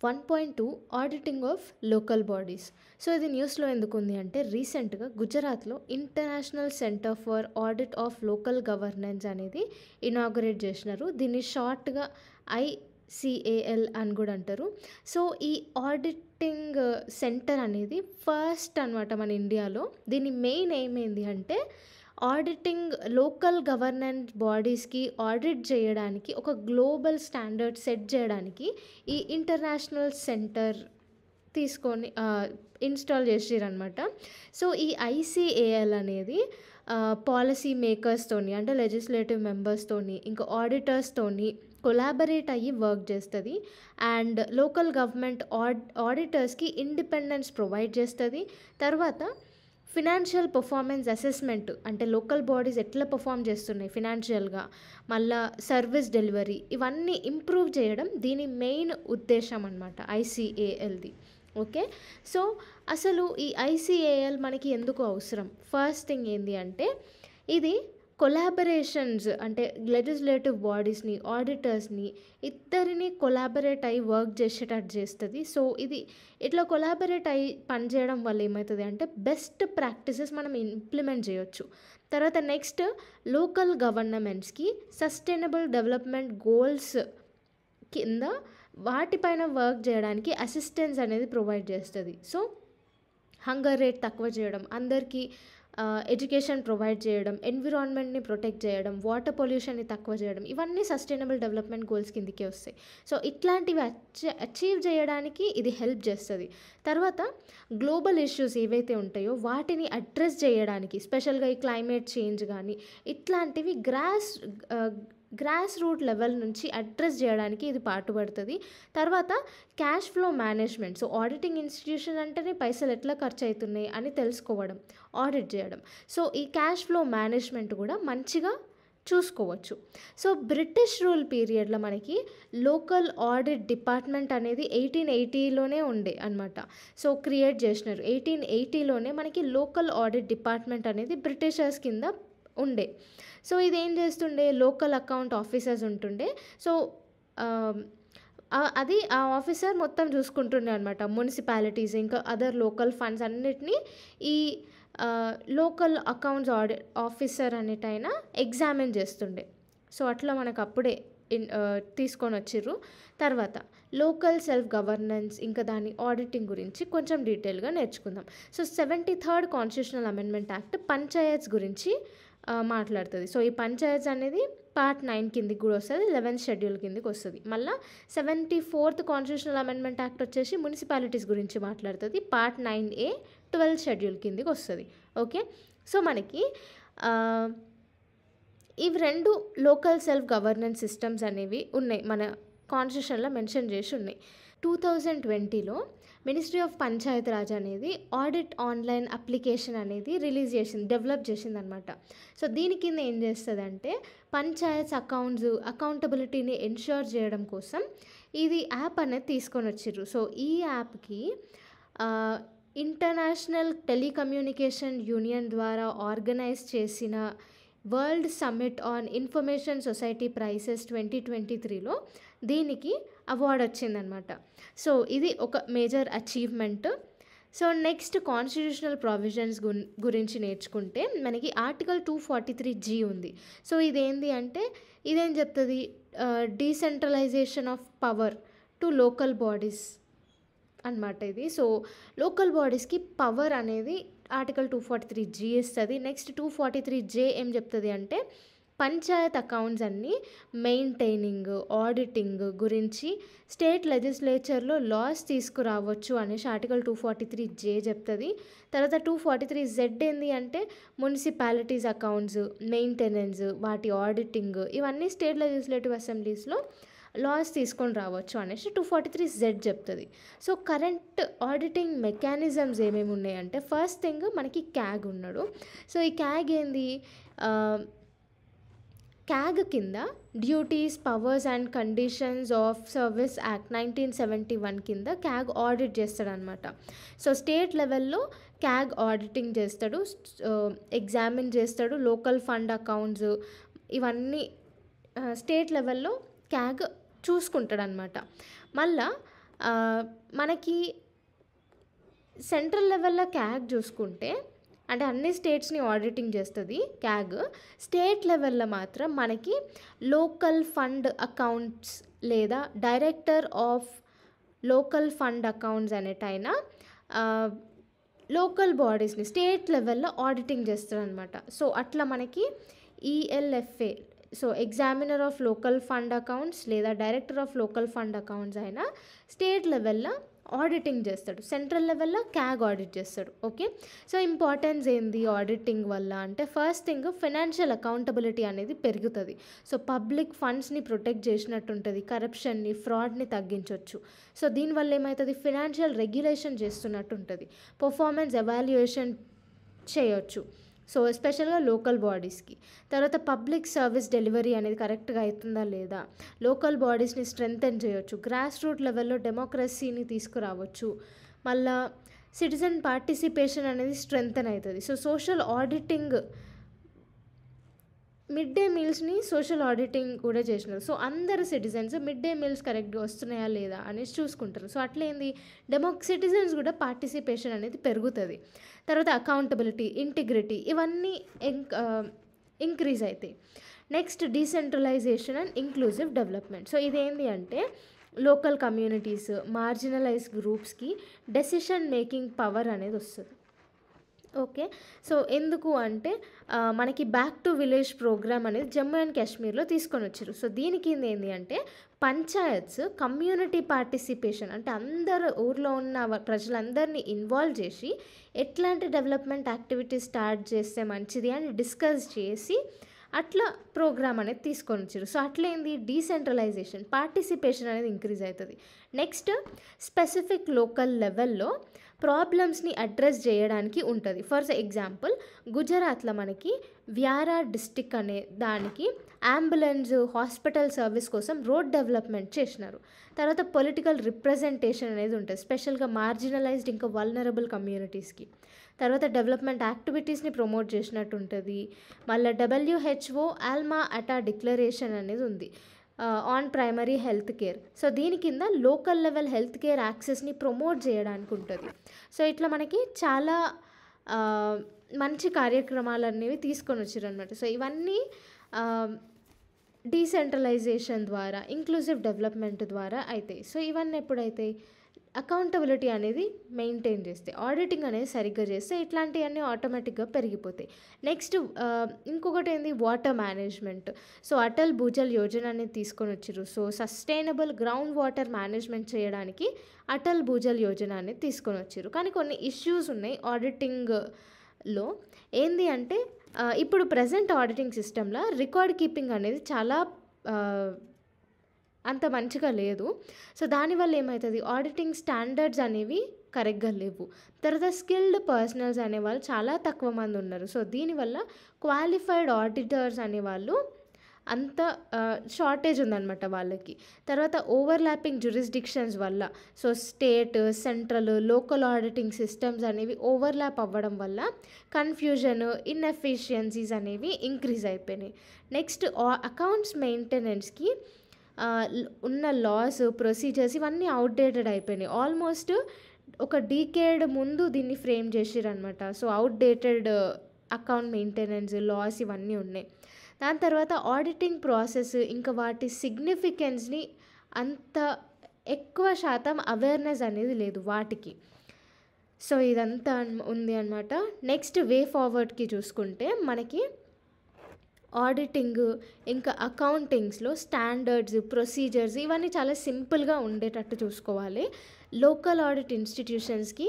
1.2 auditing of local bodies. So ఇది న్యూస్లో ఎందుకు ఉంది అంటే రీసెంట్గా గుజరాత్లో international centre for audit of local governance అనేది ఇనాగరేట్ చేసినారు. దీన్ని షార్ట్గా ICAL అని కూడా అంటారు. సో ఈ ఆడిటింగ్ సెంటర్ అనేది ఫస్ట్ అనమాట మన ఇండియాలో. దీని మెయిన్ ఏమైంది అంటే ఆడిటింగ్ లోకల్ గవర్నెన్స్ బాడీస్కి ఆడిట్ చేయడానికి ఒక గ్లోబల్ స్టాండర్డ్ సెట్ చేయడానికి ఈ ఇంటర్నేషనల్ సెంటర్ తీసుకొని ఇన్స్టాల్ చేసిరనమాట. సో ఈ ICAL అనేది పాలసీ మేకర్స్తోని అంటే లెజిస్లేటివ్ మెంబర్స్తోని ఇంకా ఆడిటర్స్తోని కొలాబరేట్ అయ్యి వర్క్ చేస్తుంది. అండ్ లోకల్ గవర్నమెంట్ ఆడిటర్స్కి ఇండిపెండెన్స్ ప్రొవైడ్ చేస్తుంది. తర్వాత ఫినాన్షియల్ పర్ఫార్మెన్స్ అసెస్మెంట్ అంటే లోకల్ బాడీస్ ఎట్లా పర్ఫామ్ చేస్తున్నాయి ఫినాన్షియల్గా, మళ్ళా సర్వీస్ డెలివరీ, ఇవన్నీ ఇంప్రూవ్ చేయడం దీని మెయిన్ ఉద్దేశం అనమాట ICALది. ఓకే, సో అసలు ఈ ICAL మనకి ఎందుకు అవసరం? ఫస్ట్ థింగ్ ఏంటి అంటే ఇది కొలాబరేషన్స్ అంటే లెజిస్లేటివ్ బాడీస్ని ఆడిటర్స్ని ఇద్దరిని కొలాబరేట్ అయ్యి వర్క్ చేసేటట్టు చేస్తుంది. సో ఇది ఇట్లా కొలాబరేట్ అయ్యి పనిచేయడం వల్ల ఏమవుతుంది అంటే బెస్ట్ ప్రాక్టీసెస్ మనం ఇంప్లిమెంట్ చేయొచ్చు. తర్వాత నెక్స్ట్ లోకల్ గవర్నమెంట్స్కి సస్టైనబుల్ డెవలప్మెంట్ గోల్స్ కింద వాటిపైన వర్క్ చేయడానికి అసిస్టెన్స్ అనేది ప్రొవైడ్ చేస్తుంది. సో హంగర్ రేట్ తక్కువ చేయడం, అందరికీ ఎడ్యుకేషన్ ప్రొవైడ్ చేయడం, ఎన్విరాన్మెంట్ని ప్రొటెక్ట్ చేయడం, వాటర్ పొల్యూషన్ని తక్కువ చేయడం, ఇవన్నీ సస్టైనబుల్ డెవలప్మెంట్ గోల్స్ కిందకే వస్తాయి. సో ఇట్లాంటివి అచీవ్ చేయడానికి ఇది హెల్ప్ చేస్తుంది. తర్వాత గ్లోబల్ ఇష్యూస్ ఏవైతే ఉంటాయో వాటిని అడ్రస్ చేయడానికి స్పెషల్గా ఈ క్లైమేట్ చేంజ్ కానీ ఇట్లాంటివి గ్రాస్ రూట్ లెవెల్ నుంచి అడ్రస్ చేయడానికి ఇది పాటుపడుతుంది. తర్వాత cash flow management. So auditing institution అంటేనే పైసలు ఎట్లా ఖర్చు అవుతున్నాయి అని తెలుసుకోవడం, ఆడిట్ చేయడం. సో ఈ క్యాష్ ఫ్లో మేనేజ్మెంట్ కూడా మంచిగా చూసుకోవచ్చు. సో బ్రిటిష్ రూల్ పీరియడ్లో మనకి లోకల్ ఆడిట్ డిపార్ట్మెంట్ అనేది 1880లోనే ఉండే అనమాట. సో క్రియేట్ చేసినారు 1880లోనే మనకి లోకల్ ఆడిట్ డిపార్ట్మెంట్ అనేది బ్రిటిషర్స్ కింద ఉండే. సో ఇదేం చేస్తుండే, లోకల్ అకౌంట్ ఆఫీసర్స్ ఉంటుండే. సో అది ఆ ఆఫీసర్ మొత్తం చూసుకుంటుండే అనమాట. మున్సిపాలిటీస్ ఇంకా అదర్ లోకల్ ఫండ్స్ అన్నిటినీ ఈ లోకల్ అకౌంట్స్ ఆఫీసర్ అనేటైనా ఎగ్జామిన్ చేస్తుండే. సో అట్లా మనకు అప్పుడే తీసుకొని వచ్చిర్రు. తర్వాత లోకల్ సెల్ఫ్ గవర్నెన్స్ ఇంకా దాని ఆడిటింగ్ గురించి కొంచెం డీటెయిల్గా నేర్చుకుందాం. So 73rd constitutional amendment act panchayats గురించి మాట్లాడుతుంది. సో ఈ పంచాయత్స్ అనేది పార్ట్ 9 కిందికి కూడా వస్తుంది, 11th షెడ్యూల్ కిందికి వస్తుంది. మళ్ళీ 74th కాన్స్టిట్యూషనల్ అమెండ్మెంట్ యాక్ట్ వచ్చేసి మున్సిపాలిటీస్ గురించి మాట్లాడుతుంది, పార్ట్ 9A 12th షెడ్యూల్ కిందికి వస్తుంది. ఓకే, సో మనకి ఇవి రెండు లోకల్ సెల్ఫ్ గవర్నెన్స్ సిస్టమ్స్ అనేవి ఉన్నాయి, మన కాన్స్టిట్యూషన్లో మెన్షన్ చేసి ఉన్నాయి. 2020లో మినిస్ట్రీ ఆఫ్ పంచాయత్ రాజ్ అనేది ఆడిట్ ఆన్లైన్ అప్లికేషన్ అనేది డెవలప్ చేసింది అనమాట. సో దీని కింద ఏం చేస్తుందంటే పంచాయత్స్ అకౌంటబిలిటీని ఎన్ష్యూర్ చేయడం కోసం ఇది యాప్ అనేది తీసుకొని వచ్చిర్రు. సో ఈ యాప్కి ఇంటర్నేషనల్ టెలికమ్యూనికేషన్ యూనియన్ ద్వారా ఆర్గనైజ్ చేసిన World Summit on Information Society prizes 2023లో దీనికి అవార్డు వచ్చిందనమాట. సో ఇది ఒక major achievement. So next constitutional provisions గురించి నేర్చుకుంటే మనకి ఆర్టికల్ 243G ఉంది. సో ఇదేంటి అంటే ఇదేం చెప్తుంది, decentralisation of power to local bodies అనమాట ఇది. సో లోకల్ బాడీస్కి పవర్ అనేది ఆర్టికల్ 243G ఇస్తుంది. నెక్స్ట్ 243J ఏం చెప్తుంది అంటే పంచాయత్ అకౌంట్స్ అన్నీ మెయింటైనింగ్, ఆడిటింగ్ గురించి స్టేట్ లెజిస్లేచర్లో లాస్ తీసుకురావచ్చు అనేసి ఆర్టికల్ 243J చెప్తుంది. తర్వాత 243Z ఏంది అంటే మున్సిపాలిటీస్ అకౌంట్స్ మెయింటెనెన్స్, వాటి ఆడిటింగ్, ఇవన్నీ స్టేట్ లెజిస్లేటివ్ అసెంబ్లీస్లో లాస్ తీసుకొని రావచ్చు అనేసి 243Z చెప్తుంది. సో కరెంట్ ఆడిటింగ్ మెకానిజమ్స్ ఏమేమి ఉన్నాయంటే ఫస్ట్ థింగ్ మనకి క్యాగ్ ఉన్నాడు. సో ఈ క్యాగ్ ఏంది, క్యాగ్ కింద duties, powers and conditions of service act 1971 కింద క్యాగ్ ఆడిట్ చేస్తాడనమాట. సో స్టేట్ లెవెల్లో క్యాగ్ ఆడిటింగ్ చేస్తాడు, ఎగ్జామిన్ చేస్తాడు, లోకల్ ఫండ్ అకౌంట్స్ ఇవన్నీ స్టేట్ లెవెల్లో క్యాగ్ చూసుకుంటాడు అనమాట. మళ్ళా మనకి సెంట్రల్ లెవెల్లో క్యాగ్ చూసుకుంటే అంటే అన్ని స్టేట్స్ని ఆడిటింగ్ చేస్తుంది క్యాగ్. స్టేట్ లెవెల్లో మాత్రం మనకి లోకల్ ఫండ్ అకౌంట్స్ లేదా director of local fund accounts అనేటైనా లోకల్ బాడీస్ని స్టేట్ లెవెల్లో ఆడిటింగ్ చేస్తారనమాట. సో అట్లా మనకి ELFA, so examiner of local fund accounts లేదా డైరెక్టర్ ఆఫ్ లోకల్ ఫండ్ అకౌంట్స్ అయినా స్టేట్ లెవెల్లో ఆడిటింగ్ చేస్తాడు, సెంట్రల్ లెవెల్లో క్యాగ్ ఆడిట్ చేస్తాడు. ఓకే, సో ఇంపార్టెన్స్ ఏంది ఆడిటింగ్ వల్ల అంటే ఫస్ట్ థింగ్ ఫైనాన్షియల్ అకౌంటబిలిటీ అనేది పెరుగుతుంది. సో పబ్లిక్ ఫండ్స్ని ప్రొటెక్ట్ చేసినట్టు ఉంటుంది, కరప్షన్ని ఫ్రాడ్ని తగ్గించవచ్చు. సో దీనివల్ల ఏమవుతుంది, ఫైనాన్షియల్ రెగ్యులేషన్ చేస్తున్నట్టు ఉంటుంది, పర్ఫార్మెన్స్ ఎవాల్యుయేషన్ చేయొచ్చు. సో ఎస్పెషల్గా లోకల్ బాడీస్కి. తర్వాత పబ్లిక్ సర్వీస్ డెలివరీ అనేది కరెక్ట్గా అవుతుందా లేదా, లోకల్ బాడీస్ని స్ట్రెంగ్తెన్ చేయొచ్చు, గ్రాస్ రూట్ లెవెల్లో డెమోక్రసీని తీసుకురావచ్చు, మళ్ళా సిటిజన్ పార్టిసిపేషన్ అనేది స్ట్రెంగ్తెన్ అవుతుంది. So social auditing, mid day మీల్స్ని సోషల్ ఆడిటింగ్ కూడా చేసినారు. సో అందరు సిటిజన్స్ మిడ్ డే మీల్స్ కరెక్ట్గా వస్తున్నాయా లేదా అనేసి చూసుకుంటారు. సో అట్లేంది సిటిజన్స్ కూడా పార్టిసిపేషన్ అనేది పెరుగుతుంది. తర్వాత అకౌంటబిలిటీ, ఇంటిగ్రిటీ ఇవన్నీ ఇంక్రీజ్ అవుతాయి. Next decentralisation and inclusive development. So ఇదేంటి అంటే లోకల్ కమ్యూనిటీస్, మార్జినలైజ్ గ్రూప్స్కి డెసిషన్ మేకింగ్ పవర్ అనేది వస్తుంది. ఓకే, సో ఎందుకు అంటే మనకి బ్యాక్ టు విలేజ్ ప్రోగ్రామ్ అనేది జమ్మూ అండ్ కాశ్మీర్లో తీసుకొని వచ్చారు. సో దీనికి ఏంటి అంటే పంచాయత్స్ కమ్యూనిటీ పార్టిసిపేషన్ అంటే అందరు ఊర్లో ఉన్న ప్రజలందరినీ ఇన్వాల్వ్ చేసి ఎట్లాంటి డెవలప్మెంట్ యాక్టివిటీస్ స్టార్ట్ చేస్తే మంచిది అని డిస్కస్ చేసి అట్లా ప్రోగ్రామ్ అనేది తీసుకొని వచ్చారు. సో అట్లేంది డీసెంట్రలైజేషన్, పార్టిసిపేషన్ అనేది ఇంక్రీజ్ అవుతుంది. నెక్స్ట్ స్పెసిఫిక్ లోకల్ లెవెల్లో ప్రాబ్లమ్స్ని అడ్రస్ చేయడానికి ఉంటుంది. ఫర్ ఎగ్జాంపుల్ గుజరాత్లో మనకి వ్యారా డిస్టిక్ అనే దానికి అంబులెన్స్ హాస్పిటల్ సర్వీస్ కోసం రోడ్ డెవలప్మెంట్ చేసినారు. తర్వాత పొలిటికల్ రిప్రజెంటేషన్ అనేది ఉంటుంది, స్పెషల్గా మార్జినలైజ్డ్ ఇంకా వల్నరబుల్ కమ్యూనిటీస్కి. తర్వాత డెవలప్మెంట్ యాక్టివిటీస్ని ప్రమోట్ చేసినట్టు ఉంటుంది. మళ్ళీ WHO ఆల్మా అటా డిక్లరేషన్ అనేది ఉంది on primary health care. So దీని కింద లోకల్ లెవెల్ హెల్త్ కేర్ యాక్సెస్ని ప్రమోట్ చేయడానికి ఉంటుంది. సో ఇట్లా మనకి చాలా మంచి కార్యక్రమాలు అనేవి తీసుకొని వచ్చారు అనమాట. సో ఇవన్నీ డీసెంట్రలైజేషన్ ద్వారా, ఇంక్లూజివ్ డెవలప్మెంట్ ద్వారా అవుతాయి. సో ఇవన్నీ ఎప్పుడైతాయి, అకౌంటబిలిటీ అనేది మెయింటైన్ చేస్తే, ఆడిటింగ్ అనేది సరిగ్గా చేస్తే ఇట్లాంటివన్నీ ఆటోమేటిక్గా పెరిగిపోతాయి. నెక్స్ట్ ఇంకొకటి ఏంది water management. So Atal Bhujal Yojana అనేది తీసుకొని వచ్చారు. So sustainable ground water management చేయడానికి అటల్ భూజల్ యోజన అనేది తీసుకొని వచ్చారు. కానీ కొన్ని ఇష్యూస్ ఉన్నాయి ఆడిటింగ్లో. ఏంది అంటే ఇప్పుడు ప్రజెంట్ ఆడిటింగ్ సిస్టంలో రికార్డ్ కీపింగ్ అనేది చాలా అంత మంచిగా లేదు. సో దానివల్ల ఏమవుతుంది, ఆడిటింగ్ స్టాండర్డ్స్ అనేవి కరెక్ట్గా లేవు. తర్వాత స్కిల్డ్ పర్సనల్స్ అనేవాళ్ళు చాలా తక్కువ మంది ఉన్నారు. సో దీనివల్ల క్వాలిఫైడ్ ఆడిటర్స్ అనేవాళ్ళు అంత షార్టేజ్ ఉందన్నమాట వాళ్ళకి. తర్వాత ఓవర్లాపింగ్ జ్యూరిస్డిక్షన్స్ వల్ల, so state, central, local auditing systems అనేవి ఓవర్లాప్ అవ్వడం వల్ల కన్ఫ్యూజన్, ఇన్ఎఫిషియన్సీస్ అనేవి ఇంక్రీజ్ అయిపోయినాయి. నెక్స్ట్ అకౌంట్స్ మెయింటెనెన్స్కి ఉన్న లాస్, ప్రొసీజర్స్ ఇవన్నీ అవుట్డేటెడ్ అయిపోయినాయి. ఆల్మోస్ట్ ఒక డీకేడ్ ముందు దీన్ని ఫ్రేమ్ చేసిరనమాట. So outdated account maintenance laws ఇవన్నీ ఉన్నాయి. దాని తర్వాత ఆడిటింగ్ ప్రాసెస్ ఇంకా వాటి సిగ్నిఫికెన్స్ని అంత ఎక్కువ శాతం అవేర్నెస్ అనేది లేదు వాటికి. సో ఇదంతా ఉంది అనమాట. నెక్స్ట్ వే ఫార్వర్డ్కి చూసుకుంటే మనకి ఆడిటింగ్ ఇంకా అకౌంటింగ్స్లో స్టాండర్డ్స్, ప్రొసీజర్స్ ఇవన్నీ చాలా సింపుల్గా ఉండేటట్టు చూసుకోవాలి. లోకల్ ఆడిట్ ఇన్స్టిట్యూషన్స్కి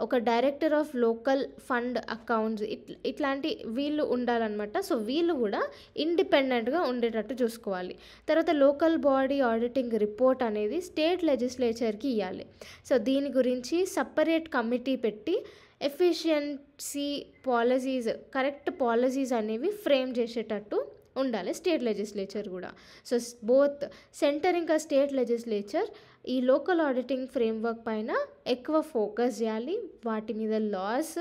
ఒక director of local fund accounts ఇట్లాంటి వీళ్ళు ఉండాలన్నమాట. సో వీళ్ళు కూడా ఇండిపెండెంట్గా ఉండేటట్టు చూసుకోవాలి. తర్వాత లోకల్ బాడీ ఆడిటింగ్ రిపోర్ట్ అనేది స్టేట్ లెజిస్లేచర్కి ఇవ్వాలి. సో దీని గురించి సపరేట్ కమిటీ పెట్టి ఎఫిషియన్సీ పాలసీస్, కరెక్ట్ పాలసీస్ అనేవి ఫ్రేమ్ చేసేటట్టు ఉండాలి స్టేట్ లెజిస్లేచర్ కూడా. సో బోత్ సెంటర్ ఇంకా స్టేట్ లెజిస్లేచర్ ఈ లోకల్ ఆడిటింగ్ ఫ్రేమ్వర్క్ పైన ఎక్కువ ఫోకస్ చేయాలి. వాటి మీద లాస్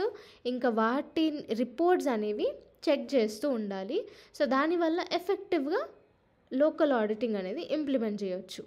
ఇంకా వాటి రిపోర్ట్స్ అనేవి చెక్ చేస్తూ ఉండాలి. సో దానివల్ల ఎఫెక్టివ్గా లోకల్ ఆడిటింగ్ అనేది ఇంప్లిమెంట్ చేయొచ్చు.